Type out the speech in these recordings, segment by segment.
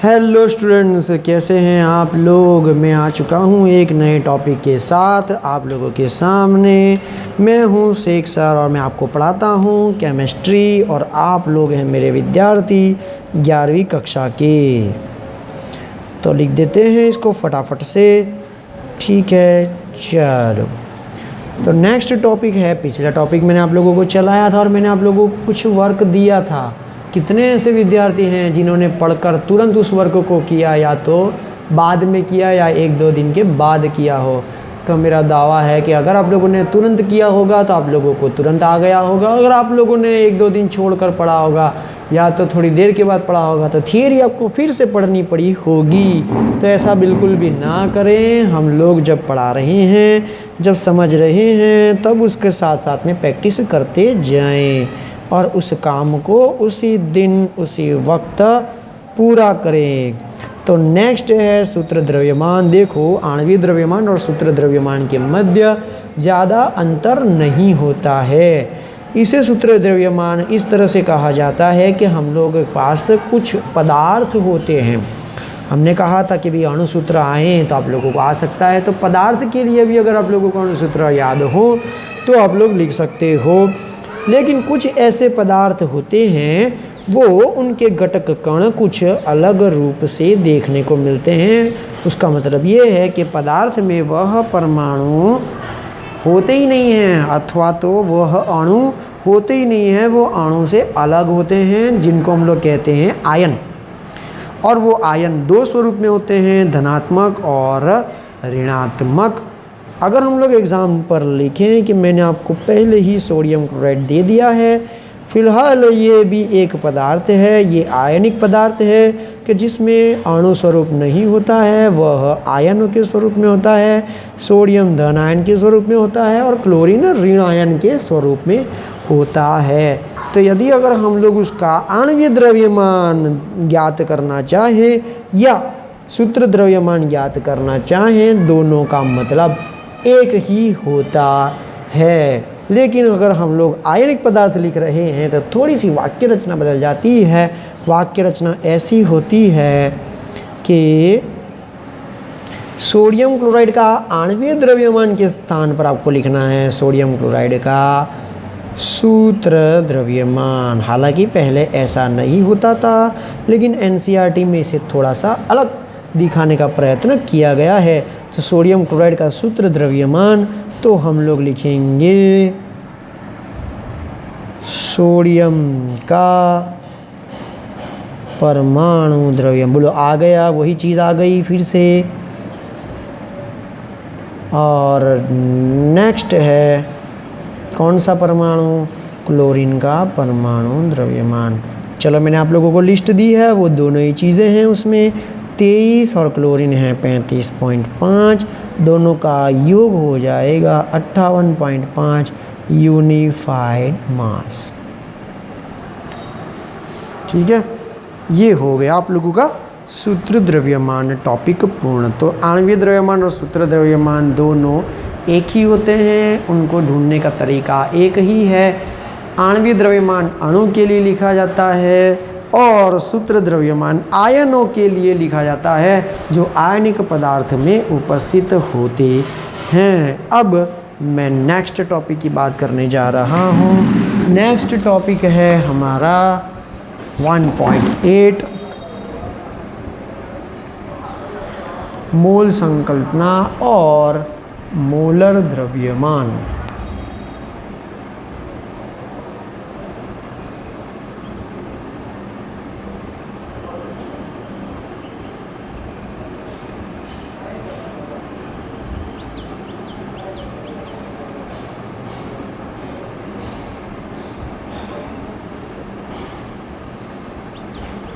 Hello students, कैसे हैं आप लोग। मैं आ चुका हूं एक नए टॉपिक के साथ आप लोगों के सामने। मैं हूं शेख सर और मैं आपको पढ़ाता हूं केमिस्ट्री और आप लोग हैं मेरे विद्यार्थी 11वीं कक्षा के। तो लिख देते हैं इसको फटाफट से, ठीक है। चलो, तो नेक्स्ट टॉपिक है, पिछला टॉपिक मैंने आप लोगों को चलाया था और मैंने आप लोगों को कुछ वर्क दिया था। कितने ऐसे विद्यार्थी हैं जिन्होंने पढ़कर तुरंत उस वर्क को किया, या तो बाद में किया या 1-2 दिन के बाद किया हो। तो मेरा दावा है कि अगर आप लोगों ने तुरंत किया होगा तो आप लोगों को तुरंत आ गया होगा। अगर आप लोगों ने 1-2 दिन छोड़कर पढ़ा होगा या तो थोड़ी देर के बाद पढ़ा होगा तो थियरी आपको फिर से पढ़नी पड़ी होगी। तो ऐसा बिल्कुल भी ना करें। हम लोग जब पढ़ा रहे हैं, जब समझ रहे हैं, तब उसके साथ साथ में प्रैक्टिस करते जाएं और उस काम को उसी दिन उसी वक्त पूरा करें। तो नेक्स्ट है सूत्र द्रव्यमान। देखो, आणविक द्रव्यमान और सूत्र द्रव्यमान के मध्य ज़्यादा अंतर नहीं होता है। इसे सूत्र द्रव्यमान इस तरह से कहा जाता है कि हम लोग के पास कुछ पदार्थ होते हैं। हमने कहा था कि भी अणुसूत्र आए तो आप लोगों को आ सकता है, तो पदार्थ के लिए भी अगर आप लोगों को अणुसूत्र याद हो तो आप लोग लिख सकते हो। लेकिन कुछ ऐसे पदार्थ होते हैं वो उनके घटक कण कुछ अलग रूप से देखने को मिलते हैं। उसका मतलब ये है कि पदार्थ में वह परमाणु होते ही नहीं हैं, अथवा तो वह अणु होते ही नहीं है, वो अणु से अलग होते हैं, जिनको हम लोग कहते हैं आयन। और वो आयन 2 स्वरूप में होते हैं, धनात्मक और ऋणात्मक। अगर हम लोग एग्ज़ाम पर लिखें कि मैंने आपको पहले ही सोडियम क्लोराइड दे दिया है, फिलहाल ये भी एक पदार्थ है, ये आयनिक पदार्थ है कि जिसमें अणु स्वरूप नहीं होता है, वह आयनों के स्वरूप में होता है। सोडियम धन आयन के स्वरूप में होता है और क्लोरीन ऋण आयन के स्वरूप में होता है। तो यदि अगर हम लोग उसका आणविक द्रव्यमान ज्ञात करना चाहें या सूत्र द्रव्यमान ज्ञात करना चाहें, दोनों का मतलब एक ही होता है। लेकिन अगर हम लोग आयनिक पदार्थ लिख रहे हैं तो थोड़ी सी वाक्य रचना बदल जाती है। वाक्य रचना ऐसी होती है कि सोडियम क्लोराइड का आणविक द्रव्यमान के स्थान पर आपको लिखना है सोडियम क्लोराइड का सूत्र द्रव्यमान। हालांकि पहले ऐसा नहीं होता था, लेकिन एनसीईआरटी में इसे थोड़ा सा अलग दिखाने का प्रयत्न किया गया है। तो सोडियम क्लोराइड का सूत्र द्रव्यमान तो हम लोग लिखेंगे सोडियम का परमाणु द्रव्यमान। बोलो, आ गया, वही चीज़ आ गई फिर से। और नेक्स्ट है कौन सा परमाणु? क्लोरीन का परमाणु द्रव्यमान। चलो, मैंने आप लोगों को लिस्ट दी है, वो दोनों ही चीज़ें हैं उसमें। 23 और क्लोरीन है 35.5, दोनों का योग हो जाएगा 58.5 यूनिफाइड मास। ठीक है, ये हो गया आप लोगों का सूत्र द्रव्यमान टॉपिक पूर्ण। तो आणविक द्रव्यमान और सूत्र द्रव्यमान दोनों एक ही होते हैं, उनको ढूंढने का तरीका एक ही है। आणविक द्रव्यमान अणु के लिए लिखा जाता है और सूत्र द्रव्यमान आयनों के लिए लिखा जाता है, जो आयनिक पदार्थ में उपस्थित होते हैं। अब मैं नेक्स्ट टॉपिक की बात करने जा रहा हूँ। नेक्स्ट टॉपिक है हमारा 1.8 मोल संकल्पना और मोलर द्रव्यमान।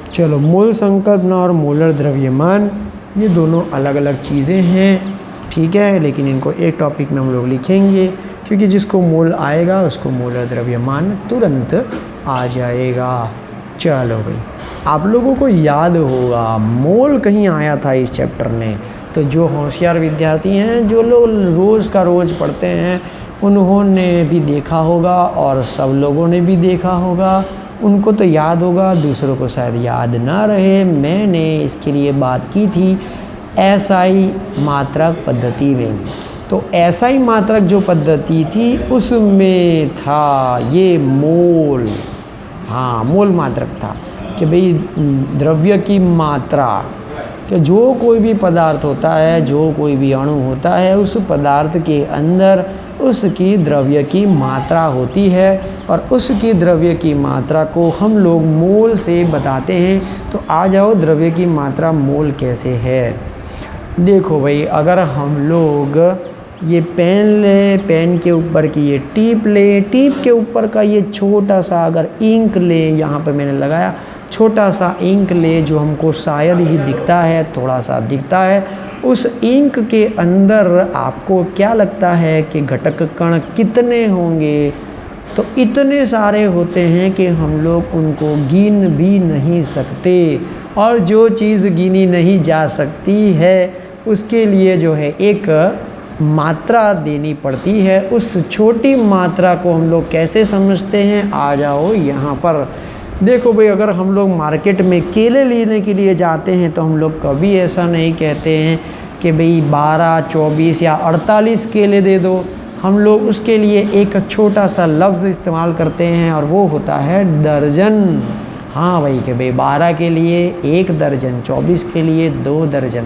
चलो, मोल संकल्पना और मोलर द्रव्यमान ये दोनों अलग अलग चीज़ें हैं, ठीक है। लेकिन इनको एक टॉपिक में हम लोग लिखेंगे, क्योंकि जिसको मोल आएगा उसको मोलर द्रव्यमान तुरंत आ जाएगा। चलो भाई, आप लोगों को याद होगा मोल कहीं आया था इस चैप्टर में। तो जो होशियार विद्यार्थी हैं, जो लोग रोज़ का रोज़ पढ़ते हैं, उन्होंने भी देखा होगा और सब लोगों ने भी देखा होगा। उनको तो याद होगा, दूसरों को शायद याद ना रहे। मैंने इसके लिए बात की थी एसआई मात्रक पद्धति में। तो एसआई मात्रक जो पद्धति थी उसमें था ये मोल, हाँ मोल मात्रक था कि भाई द्रव्य की मात्रा, कि जो कोई भी पदार्थ होता है, जो कोई भी अणु होता है, उस पदार्थ के अंदर उसकी द्रव्य की मात्रा होती है और उसकी द्रव्य की मात्रा को हम लोग मोल से बताते हैं। तो आ जाओ द्रव्य की मात्रा मोल कैसे है। देखो भाई, अगर हम लोग ये पेन ले, पेन के ऊपर की ये टिप ले, टिप के ऊपर का ये छोटा सा अगर इंक ले, यहाँ पर मैंने लगाया छोटा सा इंक ले जो हमको शायद ही दिखता है, थोड़ा सा दिखता है, उस इंक के अंदर आपको क्या लगता है कि घटक कण कितने होंगे? तो इतने सारे होते हैं कि हम लोग उनको गिन भी नहीं सकते। और जो चीज़ गिनी नहीं जा सकती है उसके लिए जो है एक मात्रा देनी पड़ती है। उस छोटी मात्रा को हम लोग कैसे समझते हैं? आ जाओ यहाँ पर। देखो भाई, अगर हम लोग मार्केट में केले लेने के लिए जाते हैं तो हम लोग कभी ऐसा नहीं कहते हैं कि भाई 12, 24 या 48 केले दे दो। हम लोग उसके लिए एक छोटा सा लफ्ज़ इस्तेमाल करते हैं और वो होता है दर्जन। हाँ भाई, कि भाई 12 के लिए 1 दर्जन, 24 के लिए 2 दर्जन,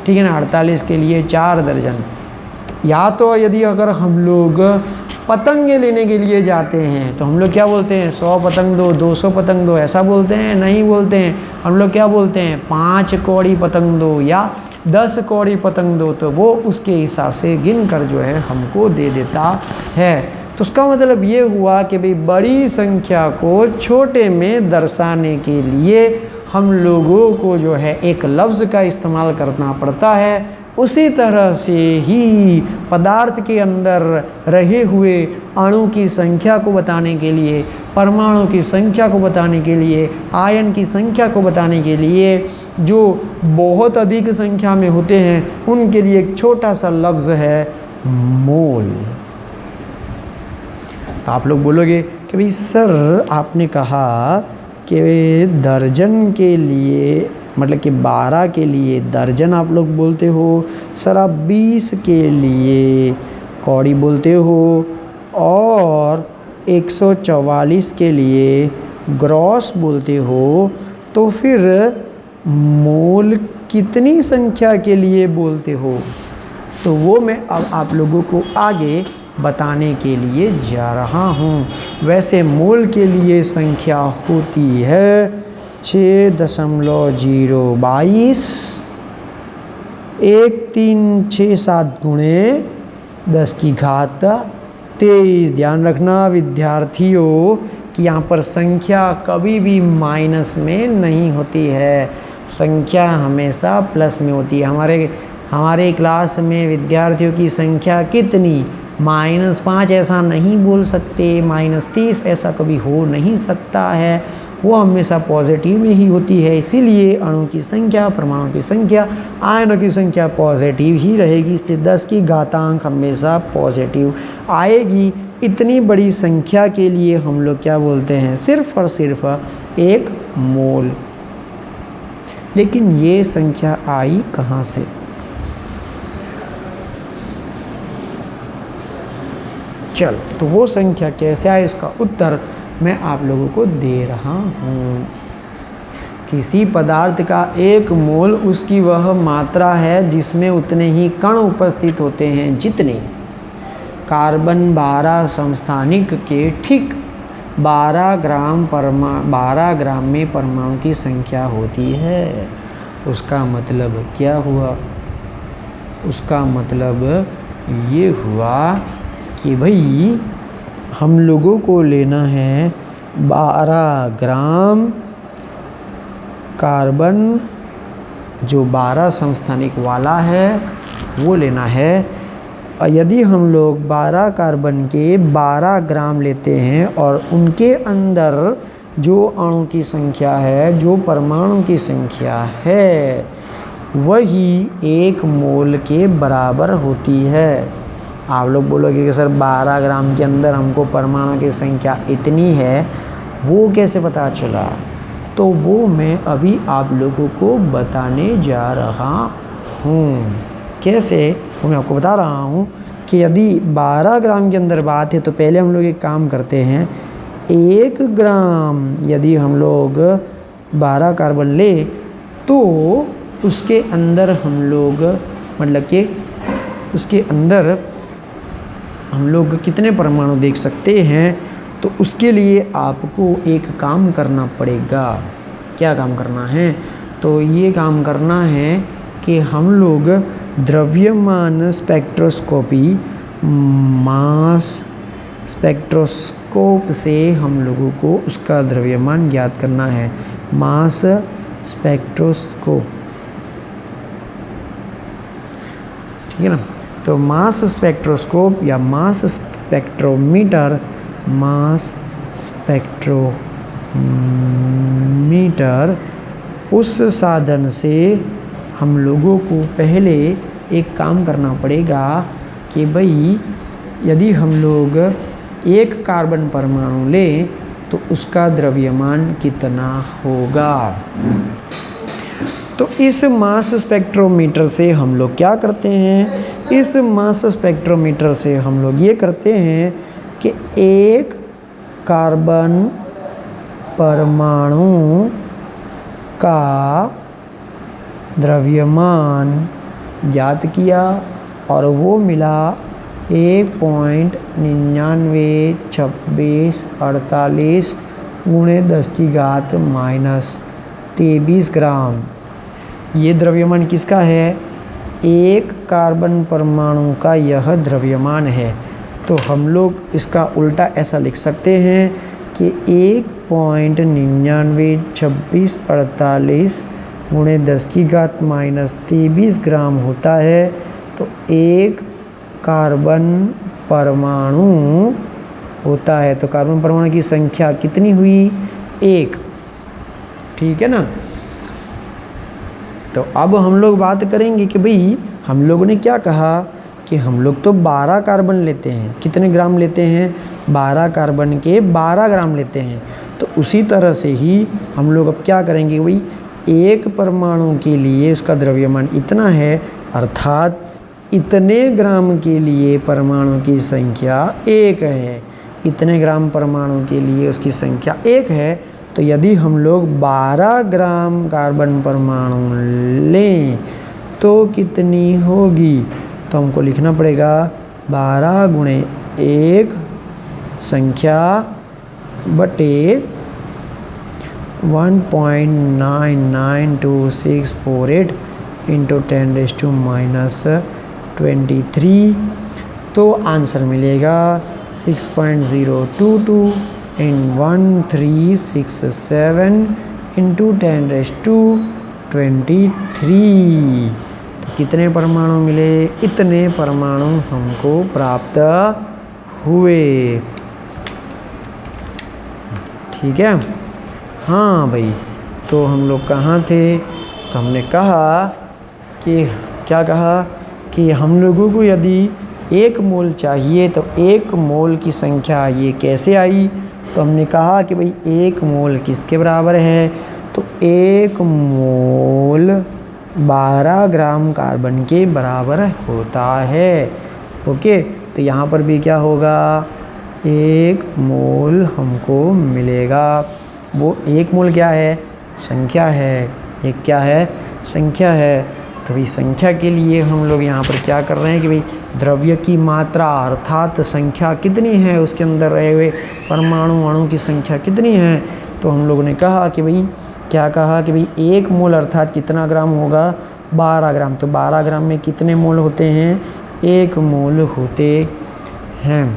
ठीक है ना, 48 के लिए 4 दर्जन। या तो यदि अगर हम लोग पतंगे लेने के लिए जाते हैं तो हम लोग क्या बोलते हैं? 100 पतंग दो, 200 पतंग दो, ऐसा बोलते हैं? नहीं बोलते हैं। हम लोग क्या बोलते हैं? 5 कौड़ी पतंग दो या 10 कौड़ी पतंग दो। तो वो उसके हिसाब से गिन कर जो है हमको दे देता है। तो उसका मतलब ये हुआ कि भाई बड़ी संख्या को छोटे में दर्शाने के लिए हम लोगों को जो है एक लफ्ज़ का इस्तेमाल करना पड़ता है। उसी तरह से ही पदार्थ के अंदर रहे हुए अणु की संख्या को बताने के लिए, परमाणु की संख्या को बताने के लिए, आयन की संख्या को बताने के लिए, जो बहुत अधिक संख्या में होते हैं उनके लिए एक छोटा सा लफ्ज़ है मोल। तो आप लोग बोलोगे कि भाई सर आपने कहा कि दर्जन के लिए, मतलब कि 12 के लिए दर्जन आप लोग बोलते हो, सर आप 20 के लिए कौड़ी बोलते हो और 144 के लिए ग्रॉस बोलते हो, तो फिर मोल कितनी संख्या के लिए बोलते हो? तो वो मैं अब आप लोगों को आगे बताने के लिए जा रहा हूँ। वैसे मोल के लिए संख्या होती है 6.022 1367 गुणे 10 की घात 23। ध्यान रखना विद्यार्थियों कि यहाँ पर संख्या कभी भी माइनस में नहीं होती है, संख्या हमेशा प्लस में होती है। हमारे क्लास में विद्यार्थियों की संख्या कितनी? -5 ऐसा नहीं बोल सकते, -30 ऐसा कभी हो नहीं सकता है, वो हमेशा पॉजिटिव में ही होती है। इसीलिए अणु की संख्या, परमाणु की संख्या, आयनों की संख्या पॉजिटिव ही रहेगी। इसलिए 10 की घातांक हमेशा पॉजिटिव आएगी। इतनी बड़ी संख्या के लिए हम लोग क्या बोलते हैं? सिर्फ और सिर्फ एक मोल। लेकिन ये संख्या आई कहाँ से? चल, तो वो संख्या कैसे आए इसका उत्तर मैं आप लोगों को दे रहा हूँ। किसी पदार्थ का एक मोल उसकी वह मात्रा है जिसमें उतने ही कण उपस्थित होते हैं जितने कार्बन 12 समस्थानिक के ठीक 12 ग्राम में परमाणु की संख्या होती है। उसका मतलब क्या हुआ? उसका मतलब ये हुआ कि भाई हम लोगों को लेना है 12 ग्राम कार्बन, जो 12 समस्थानिक वाला है वो लेना है। यदि हम लोग 12 कार्बन के 12 ग्राम लेते हैं और उनके अंदर जो अणु की संख्या है, जो परमाणु की संख्या है, वही 1 मोल के बराबर होती है। आप लोग बोलोगे कि सर 12 ग्राम के अंदर हमको परमाणु की संख्या इतनी है, वो कैसे पता चला? तो वो मैं अभी आप लोगों को बताने जा रहा हूँ। कैसे? वो मैं आपको बता रहा हूँ कि यदि 12 ग्राम के अंदर बात है तो पहले हम लोग एक काम करते हैं। 1 ग्राम यदि हम लोग 12 कार्बन ले तो उसके अंदर हम लोग मतलब कि उसके अंदर हम लोग कितने परमाणु देख सकते हैं? तो उसके लिए आपको एक काम करना पड़ेगा। क्या काम करना है? तो ये काम करना है कि हम लोग द्रव्यमान स्पेक्ट्रोस्कोपी मास स्पेक्ट्रोस्कोप से हम लोगों को उसका द्रव्यमान ज्ञात करना है। मास स्पेक्ट्रोस्कोप, ठीक है ना? तो मास स्पेक्ट्रोस्कोप या मास स्पेक्ट्रोमीटर, मास स्पेक्ट्रोमीटर उस साधन से हम लोगों को पहले एक काम करना पड़ेगा कि भाई यदि हम लोग एक कार्बन परमाणु लें तो उसका द्रव्यमान कितना होगा। तो इस मास स्पेक्ट्रोमीटर से हम लोग क्या करते हैं? इस मास स्पेक्ट्रोमीटर से हम लोग ये करते हैं कि एक कार्बन परमाणु का द्रव्यमान ज्ञात किया और वो मिला 1.992648 × 10⁻³ ग्राम। ये द्रव्यमान किसका है? एक कार्बन परमाणु का यह द्रव्यमान है। तो हम लोग इसका उल्टा ऐसा लिख सकते हैं कि 1.992648 × 10⁻³ ग्राम होता है। तो एक कार्बन परमाणु होता है। तो कार्बन परमाणु की संख्या कितनी हुई? 1, ठीक है ना? तो अब हम लोग बात करेंगे कि भाई हम लोगों ने क्या कहा कि हम लोग तो 12 कार्बन लेते हैं। कितने ग्राम लेते हैं? 12 कार्बन के 12 ग्राम लेते हैं। तो उसी तरह से ही हम लोग अब क्या करेंगे भाई, एक परमाणु के लिए उसका द्रव्यमान इतना है, अर्थात इतने ग्राम के लिए परमाणु की संख्या 1 है। इतने ग्राम परमाणु के लिए उसकी संख्या 1 है। तो यदि हम लोग 12 ग्राम कार्बन परमाणु लें तो कितनी होगी? तो हमको लिखना पड़ेगा 12 × 1 संख्या बटे 1.99248 × 10⁻23। तो आंसर मिलेगा 6.022 × 1367 × 10⁻23। तो कितने परमाणु मिले? इतने परमाणु हमको प्राप्त हुए। ठीक है? हाँ भाई, तो हम लोग कहाँ थे? तो हमने कहा कि क्या कहा कि हम लोगों को यदि 1 मोल चाहिए तो 1 मोल की संख्या ये कैसे आई? तो हमने कहा कि भाई 1 मोल किसके बराबर है? तो 1 मोल 12 ग्राम कार्बन के बराबर होता है। ओके, तो यहाँ पर भी क्या होगा? 1 मोल हमको मिलेगा। वो 1 मोल क्या है? संख्या है। एक क्या है? संख्या है। तो भाई संख्या के लिए हम लोग यहाँ पर क्या कर रहे हैं कि भाई द्रव्य की मात्रा अर्थात संख्या कितनी है, उसके अंदर रहे हुए परमाणु अणु की संख्या कितनी है। तो हम लोगों ने कहा कि भाई क्या कहा कि भाई 1 मोल अर्थात कितना ग्राम होगा? 12 ग्राम। तो 12 ग्राम में कितने मोल होते हैं? 1 मोल होते हैं।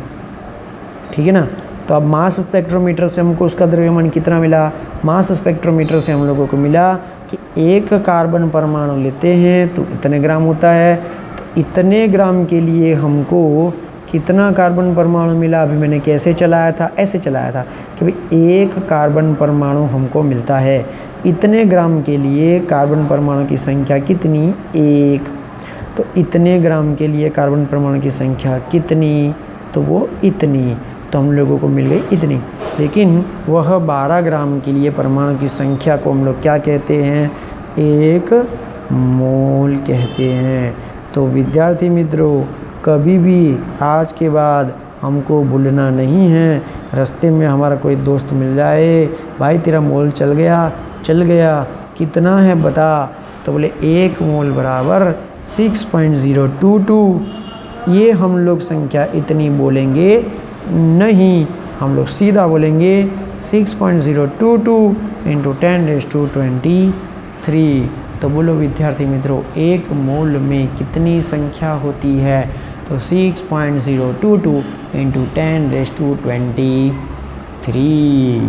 ठीक है ना? तो अब मास स्पेक्ट्रोमीटर से हमको उसका द्रव्यमान कितना मिला? मास स्पेक्ट्रोमीटर से हम लोगों को मिला कि 1 कार्बन परमाणु लेते हैं तो इतने ग्राम होता है। तो इतने ग्राम के लिए हमको कितना कार्बन परमाणु मिला? अभी मैंने कैसे चलाया था? ऐसे चलाया था कि भाई 1 कार्बन परमाणु हमको मिलता है। इतने ग्राम के लिए कार्बन परमाणु की संख्या कितनी? 1। तो इतने ग्राम के लिए कार्बन परमाणु की संख्या कितनी? तो वो इतनी। तो हम लोगों को मिल गई इतनी। लेकिन वह 12 ग्राम के लिए परमाणु की संख्या को हम लोग क्या कहते हैं? 1 मोल कहते हैं। तो विद्यार्थी मित्रों, कभी भी आज के बाद हमको भूलना नहीं है। रास्ते में हमारा कोई दोस्त मिल जाए, भाई तेरा मोल चल गया, कितना है बता? तो बोले 1 मोल बराबर 6.022। ये हम लोग संख्या इतनी बोलेंगे नहीं, हम लोग सीधा बोलेंगे 6.022 इंटू 10⁻23। तो बोलो विद्यार्थी मित्रों, 1 मोल में कितनी संख्या होती है? तो 6.022 इंटू 10⁻23।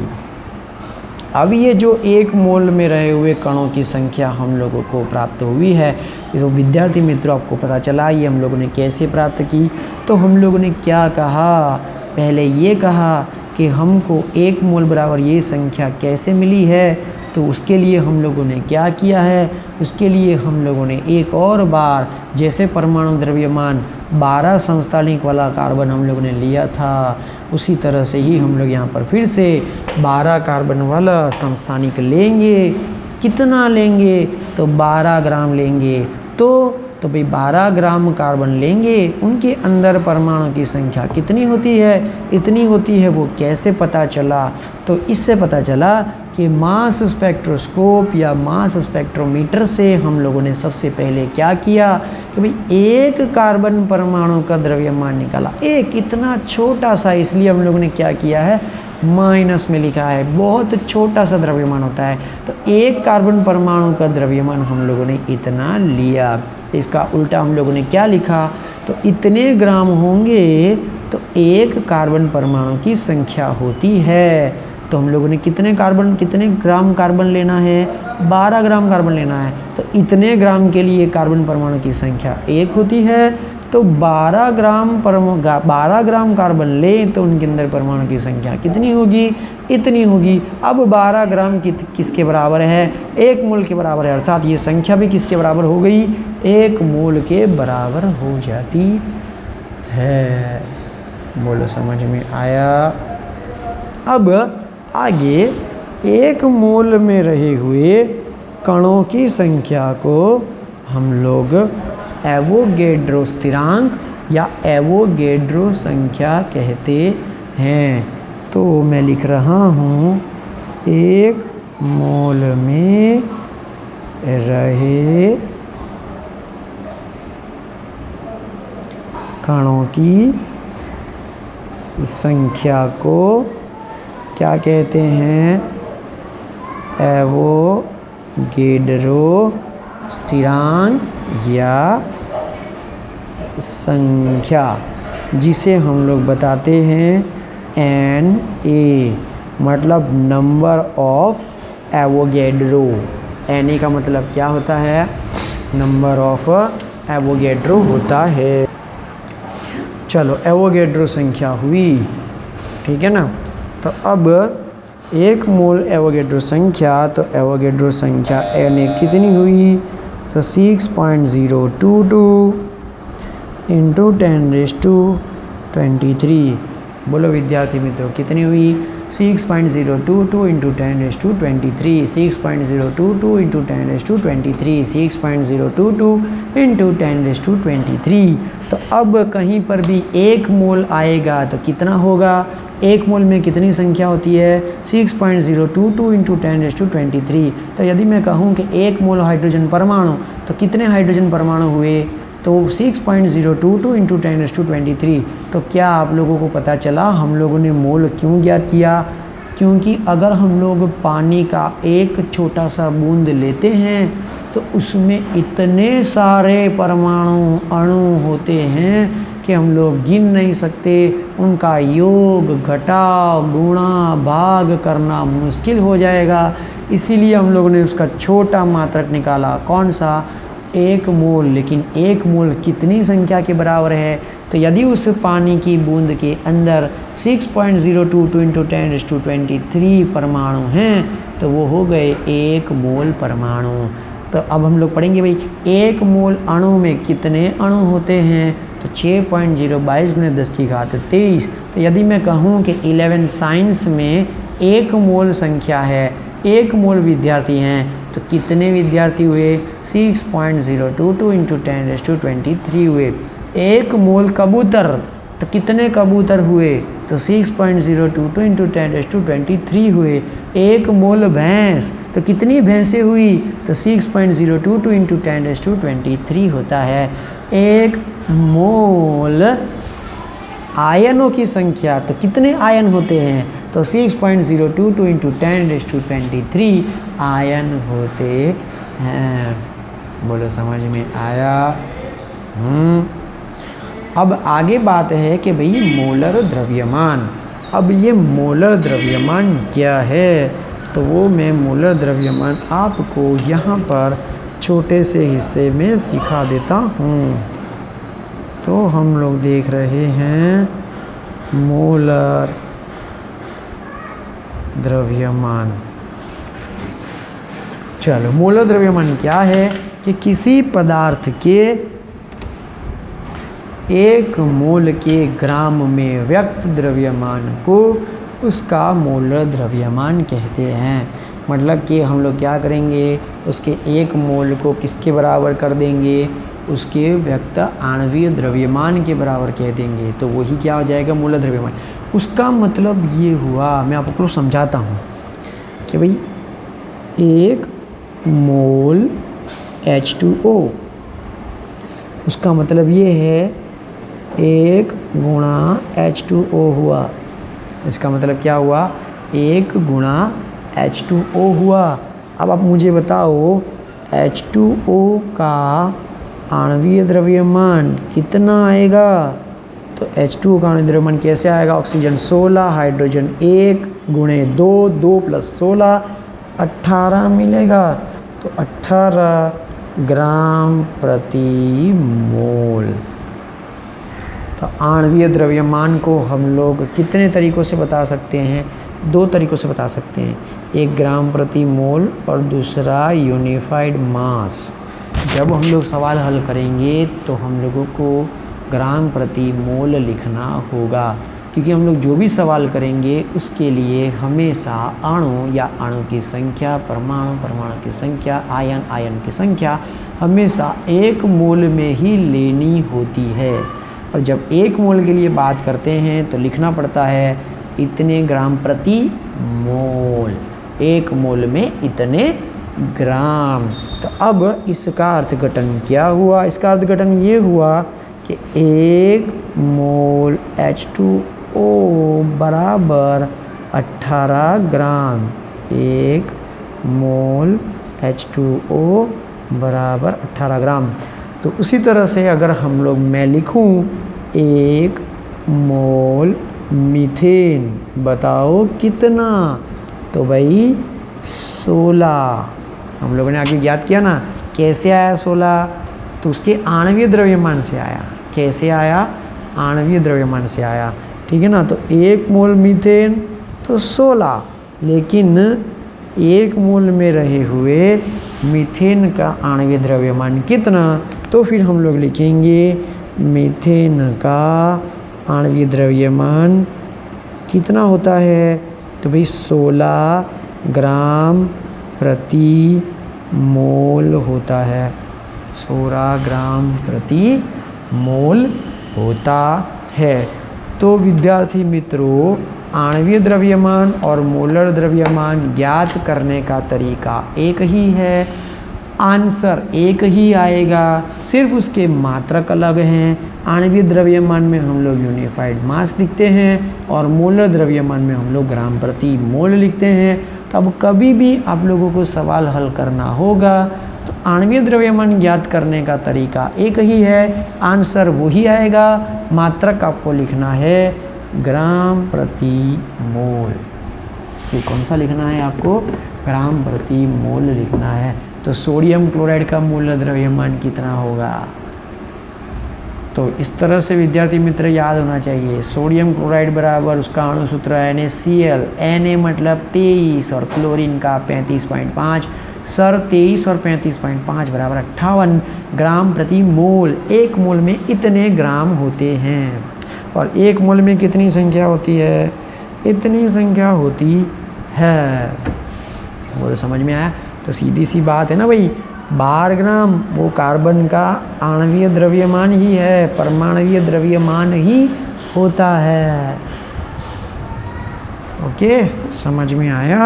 अब ये जो 1 मोल में रहे हुए कणों की संख्या हम लोगों को प्राप्त हुई है, जो विद्यार्थी मित्रों आपको पता चला ये हम लोगों ने कैसे प्राप्त की। तो हम लोगों ने क्या कहा? पहले ये कहा कि हमको 1 मोल बराबर ये संख्या कैसे मिली है। तो उसके लिए हम लोगों ने क्या किया है? उसके लिए हम लोगों ने एक और बार, जैसे परमाणु द्रव्यमान 12 समस्थानिक वाला कार्बन हम लोगों ने लिया था, उसी तरह से ही हम लोग यहाँ पर फिर से 12 कार्बन वाला समस्थानिक लेंगे। कितना लेंगे? तो 12 ग्राम लेंगे। तो भाई 12 ग्राम कार्बन लेंगे, उनके अंदर परमाणु की संख्या कितनी होती है? इतनी होती है। वो कैसे पता चला? तो इससे पता चला कि मास स्पेक्ट्रोस्कोप या मास स्पेक्ट्रोमीटर से हम लोगों ने सबसे पहले क्या किया कि भाई 1 कार्बन परमाणु का द्रव्यमान निकाला। एक इतना छोटा सा, इसलिए हम लोगों ने क्या किया है? माइनस में लिखा है, बहुत छोटा सा द्रव्यमान होता है। तो 1 कार्बन परमाणु का द्रव्यमान हम लोगों ने इतना लिया। इसका उल्टा हम लोगों ने क्या लिखा? तो इतने ग्राम होंगे तो 1 कार्बन परमाणु की संख्या होती है। तो हम लोगों ने कितने ग्राम कार्बन लेना है? 12 ग्राम कार्बन लेना है। तो इतने ग्राम के लिए कार्बन परमाणु की संख्या 1 होती है। तो 12 ग्राम कार्बन ले तो उनके अंदर परमाणु की संख्या कितनी होगी? इतनी होगी। अब 12 ग्राम किसके बराबर है? 1 मोल के बराबर है। अर्थात ये संख्या भी किसके बराबर हो गई? 1 मोल के बराबर हो जाती है। बोलो समझ में आया? अब आगे 1 मोल में रहे हुए कणों की संख्या को हम लोग एवोगैड्रो स्थिरांक या एवोगैड्रो संख्या कहते हैं। तो मैं लिख रहा हूँ 1 मोल में रहे कणों की संख्या को क्या कहते हैं? एवोगैड्रो स्थिरांक या संख्या, जिसे हम लोग बताते हैं Na, मतलब नंबर ऑफ एवोगैड्रो। Na का मतलब क्या होता है? नंबर ऑफ एवोगैड्रो होता है। चलो एवोगैड्रो संख्या हुई, ठीक है ना। तो अब 1 मोल एवोगैड्रो संख्या, तो एवोगैड्रो संख्या Na कितनी हुई? तो 6.022 इंटू 10⁻23। बोलो विद्यार्थी मित्रों कितनी हुई? 6.022 इंटू 10⁻23। 6.022 इंटू 10⁻23। 6.022 इंटू 10⁻23। तो अब कहीं पर भी 1 मोल आएगा तो कितना होगा? 1 मोल में कितनी संख्या होती है? 6.022 इंटू 10⁻23। तो यदि मैं कहूँ कि 1 मोल हाइड्रोजन परमाणु, तो कितने हाइड्रोजन परमाणु हुए? तो 6.022 इंटू 10⁻23। तो क्या आप लोगों को पता चला हम लोगों ने मोल क्यों ज्ञात किया? क्योंकि अगर हम लोग पानी का एक छोटा सा बूंद लेते हैं तो उसमें इतने सारे परमाणु अणु होते हैं कि हम लोग गिन नहीं सकते। उनका योग, घटाव, गुणा, भाग करना मुश्किल हो जाएगा। इसीलिए हम लोगों ने उसका छोटा मात्रक निकाला। कौन सा? 1 मोल। लेकिन 1 मोल कितनी संख्या के बराबर है? तो यदि उस पानी की बूंद के अंदर 6.022 इंटू 10⁻23 परमाणु हैं तो वो हो गए 1 मोल परमाणु। तो अब हम लोग पढ़ेंगे भाई एक मोल अणु में कितने अणु होते हैं, तो 6.022 × 10⁻23। तो यदि मैं कहूँ कि 11 साइंस में एक मोल संख्या है, एक मोल विद्यार्थी हैं, तो कितने विद्यार्थी हुए, 6.022 × 10⁻23 हुए। एक मोल कबूतर, तो कितने कबूतर हुए, तो 6.022 × 10⁻23 हुए। एक मोल भैंस, तो कितनी भैंसें हुई, तो 6.022 × 10⁻23 होता है। एक मोल आयनों की संख्या, तो कितने आयन होते हैं, तो 6.022 × 10⁻23 आयन होते हैं। बोलो समझ में आया? अब आगे बात है कि भाई मोलर द्रव्यमान। अब ये मोलर द्रव्यमान क्या है, तो वो मैं मोलर द्रव्यमान आपको यहाँ पर छोटे से हिस्से में सिखा देता हूँ। तो हम लोग देख रहे हैं मोलर द्रव्यमान। चलो, मोलर द्रव्यमान क्या है कि किसी पदार्थ के एक मोल के ग्राम में व्यक्त द्रव्यमान को उसका मोलर द्रव्यमान कहते हैं। मतलब कि हम लोग क्या करेंगे, उसके एक मोल को किसके बराबर कर देंगे, उसके व्यक्त आणविक द्रव्यमान के बराबर कह देंगे, तो वही क्या हो जाएगा, मोलर द्रव्यमान। उसका मतलब ये हुआ, मैं आपको समझाता हूँ कि भाई एक मोल H2O, उसका मतलब ये है 1 × H2O हुआ। इसका मतलब क्या हुआ, 1 × H2O हुआ। अब आप मुझे बताओ H2O का आणविक द्रव्यमान कितना आएगा, तो H2O का आणविक द्रव्यमान कैसे आएगा, ऑक्सीजन 16, हाइड्रोजन 1 × 2, 2 + 16 18 मिलेगा, तो 18 ग्राम प्रति मोल। तो आणविक द्रव्यमान को हम लोग कितने तरीक़ों से बता सकते हैं, 2 तरीक़ों से बता सकते हैं, एक ग्राम प्रति मोल और दूसरा यूनिफाइड मास। जब हम लोग सवाल हल करेंगे तो हम लोगों को ग्राम प्रति मोल लिखना होगा, क्योंकि हम लोग जो भी सवाल करेंगे उसके लिए हमेशा अणु या अणु की संख्या, परमाणु की संख्या, आयन की संख्या हमेशा एक मोल में ही लेनी होती है। और जब एक मोल के लिए बात करते हैं तो लिखना पड़ता है इतने ग्राम प्रति मोल, एक मोल में इतने ग्राम। तो अब इसका अर्थघटन क्या हुआ, इसका अर्थघटन ये हुआ कि 1 मोल H2O बराबर 18 ग्राम, 1 मोल H2O बराबर 18 ग्राम। तो उसी तरह से अगर हम लोग, मैं लिखूं 1 मोल मीथेन, बताओ कितना, तो भाई 16। हम लोगों ने आगे याद किया ना, कैसे आया 16, तो उसके आणविक द्रव्यमान से आया। कैसे आया, आणविक द्रव्यमान से आया, ठीक है ना। तो 1 मोल मीथेन तो 16, लेकिन 1 मोल में रहे हुए मीथेन का आणविक द्रव्यमान कितना, तो फिर हम लोग लिखेंगे मीथेन का आणविक द्रव्यमान कितना होता है, तो भाई 16 ग्राम प्रति मोल होता है, 16 ग्राम प्रति मोल होता है। तो विद्यार्थी मित्रों, आणविक द्रव्यमान और मोलर द्रव्यमान ज्ञात करने का तरीका एक ही है, आंसर एक ही आएगा, सिर्फ उसके मात्रक अलग हैं। आणविक द्रव्यमान में हम लोग यूनिफाइड मास लिखते हैं और मोलर द्रव्यमान में हम लोग ग्राम प्रति मोल लिखते हैं। तो अब कभी भी आप लोगों को सवाल हल करना होगा तो आणविक द्रव्यमान ज्ञात करने का तरीका एक ही है, आंसर वही आएगा, मात्रक आपको लिखना है ग्राम प्रति मोल। ये कौन सा लिखना है आपको, ग्राम प्रति मोल लिखना है। तो सोडियम क्लोराइड का मोलर द्रव्यमान कितना होगा, तो इस तरह से विद्यार्थी मित्र याद होना चाहिए। सोडियम क्लोराइड बराबर उसका अणु सूत्र है NaCl, Na मतलब 23 और क्लोरीन का 35.5, सर 23 और 35.5 बराबर 58 ग्राम प्रति मोल। एक मोल में इतने ग्राम होते हैं और एक मोल में कितनी संख्या होती है, इतनी संख्या होती है। वो समझ में आया? तो सीधी सी बात है ना भाई, 12 ग्राम वो कार्बन का आणवीय द्रव्यमान ही है, परमाणुवीय द्रव्यमान ही होता है। ओके, समझ में आया?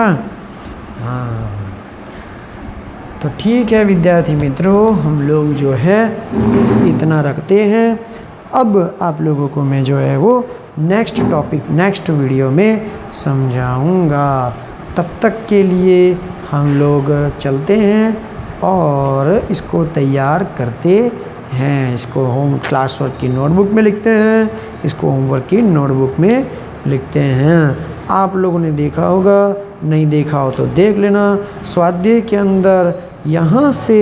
हाँ, तो ठीक है विद्यार्थी मित्रों, हम लोग जो है इतना रखते हैं। अब आप लोगों को मैं जो है वो नेक्स्ट टॉपिक नेक्स्ट वीडियो में समझाऊंगा। तब तक के लिए हम लोग चलते हैं और इसको तैयार करते हैं। इसको होम क्लास वर्क की नोटबुक में लिखते हैं, इसको होमवर्क की नोटबुक में लिखते हैं। आप लोगों ने देखा होगा, नहीं देखा हो तो देख लेना। स्वाध्याय के अंदर यहाँ से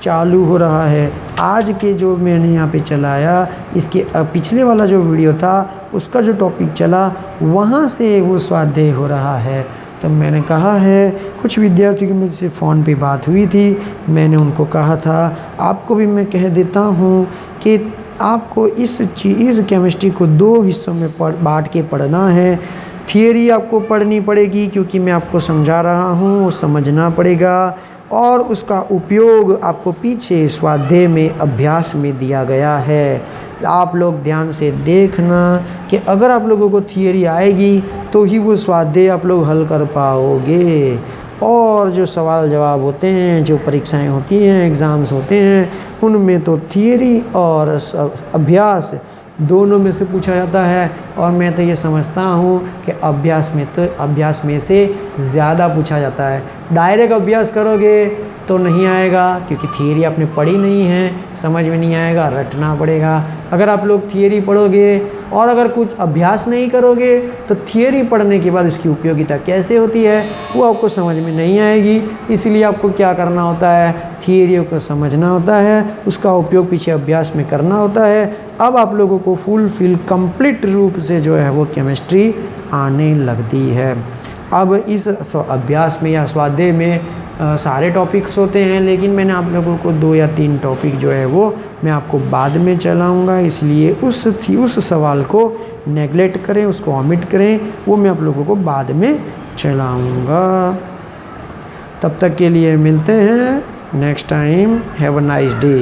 चालू हो रहा है। आज के जो मैंने यहाँ पे चलाया, इसके पिछले वाला जो वीडियो था उसका जो टॉपिक चला, वहाँ से वो स्वाध्याय हो रहा है। तब मैंने कहा है, कुछ विद्यार्थियों की मुझसे फ़ोन पे बात हुई थी, मैंने उनको कहा था, आपको भी मैं कह देता हूँ कि आपको इस केमिस्ट्री को 2 हिस्सों में बांट के पढ़ना है। थियरी आपको पढ़नी पड़ेगी क्योंकि मैं आपको समझा रहा हूँ, वो समझना पड़ेगा, और उसका उपयोग आपको पीछे स्वाध्याय में अभ्यास में दिया गया है। आप लोग ध्यान से देखना कि अगर आप लोगों को थियरी आएगी तो ही वो स्वाध्याय आप लोग हल कर पाओगे। और जो सवाल जवाब होते हैं, जो परीक्षाएं होती हैं, एग्ज़ाम्स होते हैं, उनमें तो थियरी और अभ्यास दोनों में से पूछा जाता है। और मैं तो ये समझता हूँ कि अभ्यास में से ज़्यादा पूछा जाता है। डायरेक्ट अभ्यास करोगे तो नहीं आएगा क्योंकि थियरी आपने पढ़ी नहीं है, समझ में नहीं आएगा, रटना पड़ेगा। अगर आप लोग थियरी पढ़ोगे और अगर कुछ अभ्यास नहीं करोगे तो थियरी पढ़ने के बाद उसकी उपयोगिता कैसे होती है वो आपको समझ में नहीं आएगी। इसलिए आपको क्या करना होता है, थियरी को समझना होता है, उसका उपयोग पीछे अभ्यास में करना होता है। अब आप लोगों को फुलफिल कंप्लीट रूप से जो है वो केमिस्ट्री आने लगती है। अब इस अभ्यास में या स्वाध्याय में सारे टॉपिक्स होते हैं, लेकिन मैंने आप लोगों को 2 या 3 टॉपिक जो है वो मैं आपको बाद में चलाऊंगा, इसलिए उस सवाल को नेगलेक्ट करें, उसको ओमिट करें, वो मैं आप लोगों को बाद में चलाऊंगा। तब तक के लिए मिलते हैं next time. Have a nice day.